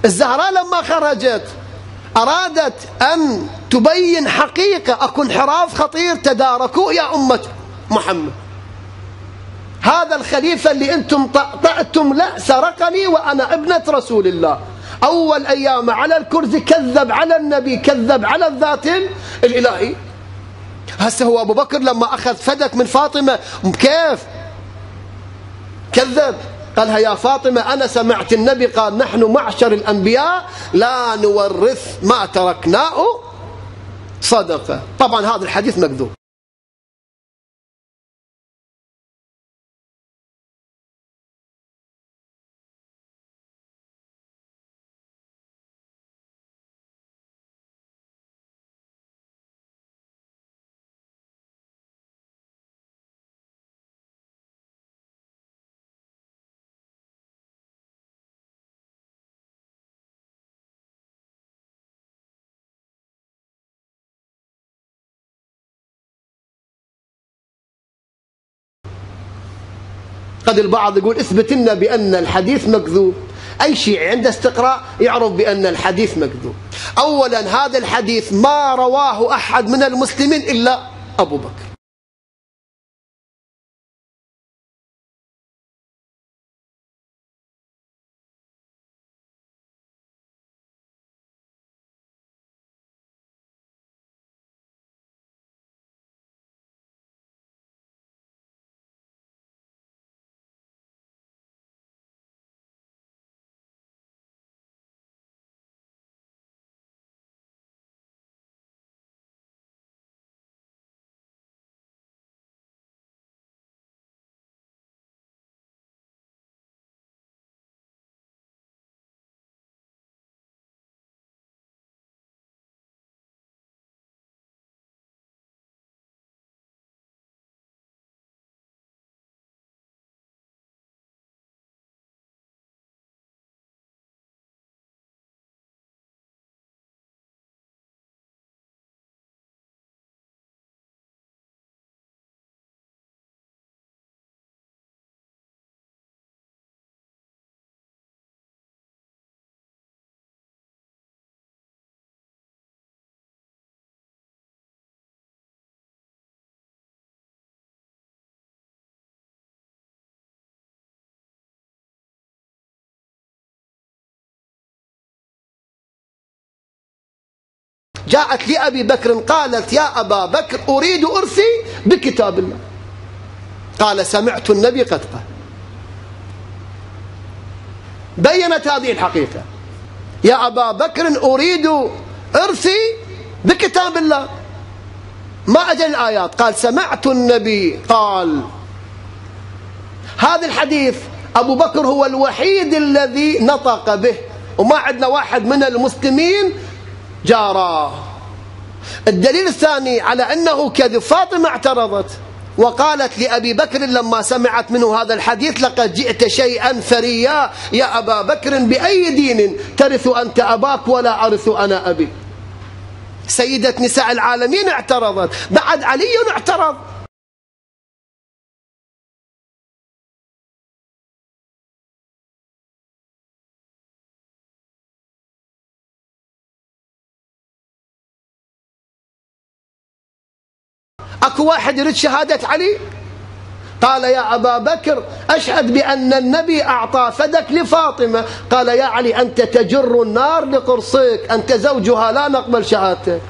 الزهراء لما خرجت أرادت أن تبين حقيقة، أكو انحراف خطير تداركوه يا أمة محمد. هذا الخليفة اللي أنتم طأتم له سرقني وأنا ابنة رسول الله. أول أيام على الكرسي كذب على النبي، كذب على الذات الإلهي. هسه هو أبو بكر لما أخذ فدك من فاطمة كيف كذب؟ قالها يا فاطمة أنا سمعت النبي قال نحن معشر الأنبياء لا نورث ما تركناه صدقة. طبعا هذا الحديث مكذوب. قد البعض يقول اثبت لنا بأن الحديث مكذوب. أي شيء عند استقراء يعرف بأن الحديث مكذوب. أولا هذا الحديث ما رواه أحد من المسلمين إلا أبو بكر. جاءت لأبي بكر قالت يا أبا بكر أريد أرثي بكتاب الله. قال سمعت النبي قد قال. بينت هذه الحقيقة. يا أبا بكر أريد أرثي بكتاب الله. ما أجل الآيات قال سمعت النبي قال. هذا الحديث أبو بكر هو الوحيد الذي نطق به، وما عندنا واحد من المسلمين جاراه. الدليل الثاني على أنه كذب، فاطمة اعترضت وقالت لأبي بكر لما سمعت منه هذا الحديث لقد جئت شيئا فريا يا أبا بكر، بأي دين ترث أنت أباك ولا أرث أنا أبي؟ سيدة نساء العالمين اعترضت، بعد علي اعترض. أكو واحد يريد شهادة علي؟ قال يا أبا بكر أشهد بأن النبي أعطى فدك لفاطمة. قال يا علي أنت تجر النار لقرصك، أنت زوجها لا نقبل شهادتك.